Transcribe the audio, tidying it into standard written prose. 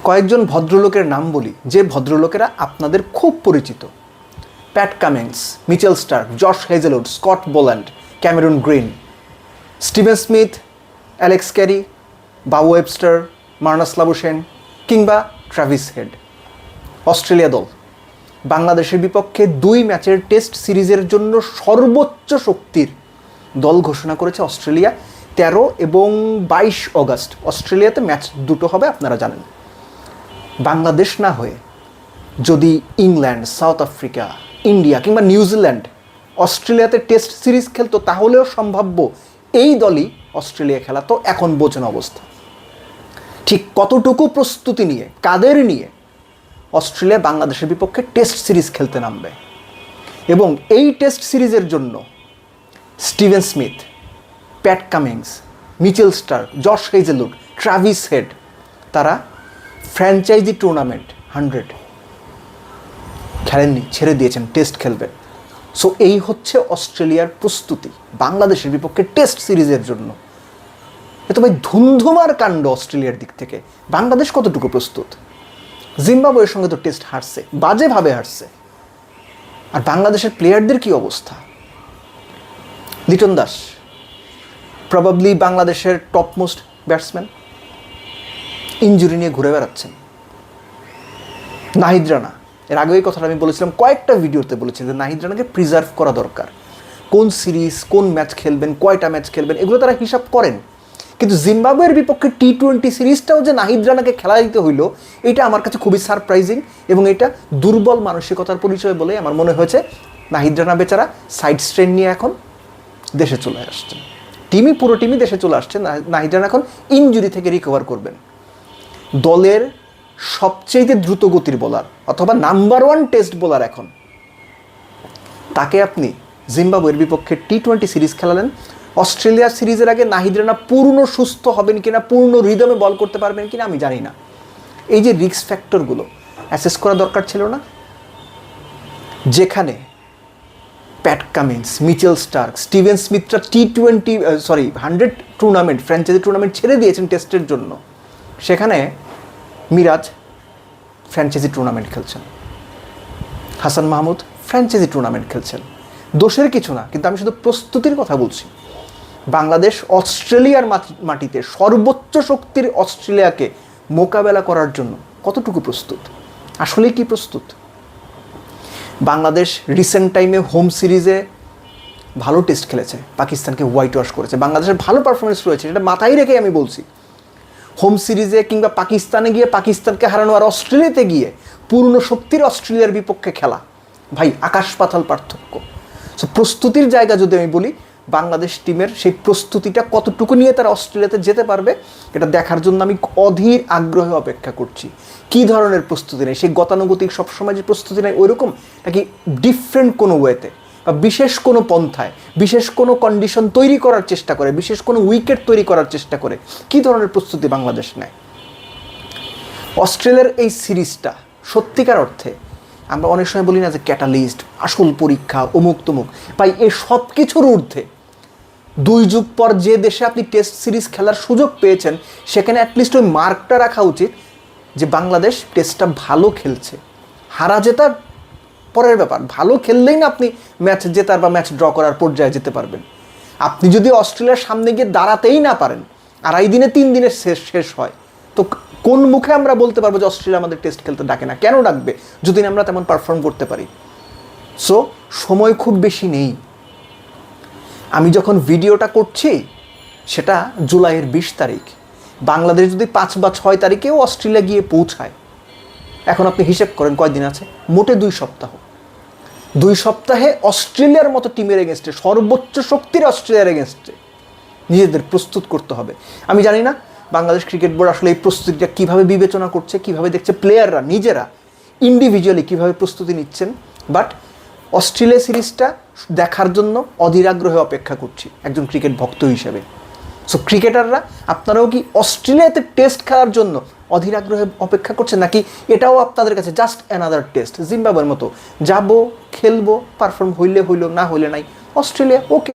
কয়েকজন ভদ্রলোকের নাম বলি, যে ভদ্রলোকেরা আপনাদের খুব পরিচিত: Pat Cummins, Mitchell Starc, Josh Hazlewood, Scott Boland, Cameron Green, Steven Smith, Alex Carey, Beau Webster, Marnus Labuschagne কিংবা ট্রাভিস হেড। অস্ট্রেলিয়া দল বাংলাদেশের বিপক্ষে 2 ম্যাচের টেস্ট সিরিজের জন্য সর্বোচ্চ শক্তির দল ঘোষণা করেছে অস্ট্রেলিয়া। 13 এবং 22 অগাস্ট অস্ট্রেলিয়াতে ম্যাচ দুটো হবে, আপনারা জানেন। বাংলাদেশ না হয়ে যদি ইংল্যান্ড, সাউথ আফ্রিকা, ইন্ডিয়া কিংবা নিউজিল্যান্ড অস্ট্রেলিয়াতে টেস্ট সিরিজ খেলতো, তাহলেও সম্ভাব্য এই দলই অস্ট্রেলিয়া খেলা। তো এখন বোঝেন অবস্থা ঠিক কতটুকু প্রস্তুতি নিয়ে, কাদের নিয়ে অস্ট্রেলিয়া বাংলাদেশের বিপক্ষে টেস্ট সিরিজ খেলতে নামবে। এবং এই টেস্ট সিরিজের জন্য Steven Smith, Pat Cummins, Mitchell Starc, Josh Hazlewood, Travis Head তারা ফ্র্যাঞ্চাইজি টুর্নামেন্ট 100 খেলেননি, ছেড়ে দিয়েছেন, টেস্ট খেলবেন। সো এই হচ্ছে অস্ট্রেলিয়ার প্রস্তুতি বাংলাদেশের বিপক্ষে টেস্ট সিরিজের জন্য। এ তো ভাই ধুমধুমার কাণ্ড অস্ট্রেলিয়ার দিক থেকে। বাংলাদেশ কতটুকু প্রস্তুত? জিম্বাবুয়ের সঙ্গে তো টেস্ট হারছে, বাজেভাবে হারছে। আর বাংলাদেশের প্লেয়ারদের কি অবস্থা? লিটন দাস প্রবাবলি বাংলাদেশের টপমোস্ট ব্যাটসম্যান, ইনজুরি নিয়ে ঘুরে বেড়াচ্ছেন। নাহিদ রানা, এর আগে এই কথাটা আমি বলেছিলাম, কয়েকটা ভিডিওতে বলেছি যে নাহিদ রানাকে প্রিজার্ভ করা দরকার। কোন সিরিজ, কোন ম্যাচ খেলবেন, কয়টা ম্যাচ খেলবেন, এগুলো তারা হিসাব করেন। কিন্তু জিম্বাবুয়ের বিপক্ষে T20 সিরিজটাও যে নাহিদ রানাকে খেলা দিতে হইল, এটা আমার কাছে খুবই সারপ্রাইজিং। এবং এটা দুর্বল মানসিকতার পরিচয় বলে আমার মনে হয়েছে। নাহিদ রানা বেচারা সাইড স্ট্রেন নিয়ে এখন দেশে চলে আসছেন। পুরো টিমই দেশে চলে আসছে। নাহিদ রানা এখন ইনজুরি থেকে রিকভার করবেন। দলের সবচেয়ে দ্রুত গতির বোলার অথবা নাম্বার 1 টেস্ট বোলার এখন, তাকে আপনি জিম্বাবুয়ের বিপক্ষে T20 সিরিজ খেলালেন। অস্ট্রেলিয়া সিরিজের আগে নাহিদ রানা পূর্ণ সুস্থ হবেন কিনা, পূর্ণ রিদমে বল করতে পারবেন কিনা আমি জানি না। এই যে রিস্ক ফ্যাক্টরগুলো অ্যাসেস করা দরকার ছিল না? যেখানে Pat Cummins, Mitchell Starc, Steven স্মিথরা T20 100 টুর্নামেন্ট, ফ্র্যাঞ্চাইজি টুর্নামেন্ট ছেড়ে দিয়েছেন টেস্টের জন্য, সেখানে মিরাজ ফ্র্যাঞ্চাইজি টুর্নামেন্ট খেলছেন, হাসান মাহমুদ ফ্র্যাঞ্চাইজি টুর্নামেন্ট খেলছেন। দোষের কিছু না, কিন্তু আমি শুধু প্রস্তুতির কথা বলছি। বাংলাদেশ অস্ট্রেলিয়ার মাটিতে সর্বোচ্চ শক্তির অস্ট্রেলিয়াকে মোকাবেলা করার জন্য কতটুকু প্রস্তুত? আসলে কি প্রস্তুত? বাংলাদেশ রিসেন্ট টাইমে হোম সিরিজে ভালো টেস্ট খেলেছে, পাকিস্তানকে হোয়াইট ওয়াশ করেছে। বাংলাদেশের ভালো পারফরমেন্স রয়েছে, এটা মাথায় রেখে আমি বলছি। হোম সিরিজে কিংবা পাকিস্তানে গিয়ে পাকিস্তানকে হারানো, আর অস্ট্রেলিয়াতে গিয়ে পূর্ণ শক্তির অস্ট্রেলিয়ার বিপক্ষে খেলা, ভাই আকাশ পাতাল পার্থক্য। সো প্রস্তুতির জায়গা যদি আমি বলি, বাংলাদেশ টিমের সেই প্রস্তুতিটা কতটুকু নিয়ে তারা অস্ট্রেলিয়াতে যেতে পারবে, এটা দেখার জন্য আমি অধীর আগ্রহে অপেক্ষা করছি। কী ধরনের প্রস্তুতি নেই, সেই গতানুগতিক সবসময় যে প্রস্তুতি নেই ওইরকম, নাকি ডিফারেন্ট কোনো ওয়েতে বা বিশেষ কোনো পন্থায়, বিশেষ কোনো কন্ডিশন তৈরি করার চেষ্টা করে, বিশেষ কোনো উইকেট তৈরি করার চেষ্টা করে, কী ধরনের প্রস্তুতি বাংলাদেশ নেয়? অস্ট্রেলিয়ার এই সিরিজটা সত্যিকার অর্থে, আমরা অনেক সময় বলি না যে ক্যাটালিস্ট, আসল পরীক্ষা, অমুক তমুক, ভাই এই সব কিছুর ঊর্ধ্বে 2 যুগ পর যে দেশে আপনি টেস্ট সিরিজ খেলার সুযোগ পেয়েছেন, সেখানে অ্যাটলিস্ট ওই মার্কটা রাখা উচিত যে বাংলাদেশ টেস্টটা ভালো খেলছে। হারা জেতার পরের ব্যাপার, ভালো খেললেই না আপনি ম্যাচ জেতার বা ম্যাচ ড্র করার পর্যায়ে যেতে পারবেন। আপনি যদি অস্ট্রেলিয়ার সামনে গিয়ে দাঁড়াতেই না পারেন, 2.5 দিনে 3 দিনে শেষ হয়, তো কোন মুখে আমরা বলতে পারবো যে অস্ট্রেলিয়া আমাদের টেস্ট খেলতে ডাকে না? কেন ডাকবে যদি আমরা তেমন পারফর্ম করতে পারি? সো সময় খুব বেশি নেই। আমি যখন ভিডিওটা করছি সেটা জুলাইয়ের 20 তারিখ। বাংলাদেশ যদি 5 বা 6 তারিখেও অস্ট্রেলিয়া গিয়ে পৌঁছায়, এখন আপনি হিসেব করেন কয়দিন আছে? মোটে 2 সপ্তাহ। 2 সপ্তাহে অস্ট্রেলিয়ার মতো টিমের এগেনস্টে, সর্বোচ্চ শক্তির অস্ট্রেলিয়ার এগেনস্টে নিজেদের প্রস্তুত করতে হবে। আমি জানি না বাংলাদেশ ক্রিকেট বোর্ড আসলে এই প্রস্তুতিটা কীভাবে বিবেচনা করছে, কীভাবে দেখছে, প্লেয়াররা নিজেরা ইন্ডিভিজুয়ালি কীভাবে প্রস্তুতি নিচ্ছেন। বাট অস্ট্রেলিয়া সিরিজটা দেখার জন্য অধীর আগ্রহে অপেক্ষা করছি একজন ক্রিকেট ভক্ত হিসেবে। সো ক্রিকেটাররা আপনারাও কি অস্ট্রেলিয়াতে টেস্ট খেলার জন্য অধীর আগ্রহে অপেক্ষা করছেন, নাকি এটাও আপনাদের কাছে জাস্ট অ্যানাদার টেস্ট? জিম্বাবুয়ের মতো যাবো, খেলবো, পারফর্ম হইলে হইল, না হইলে নাই, অস্ট্রেলিয়া ওকে।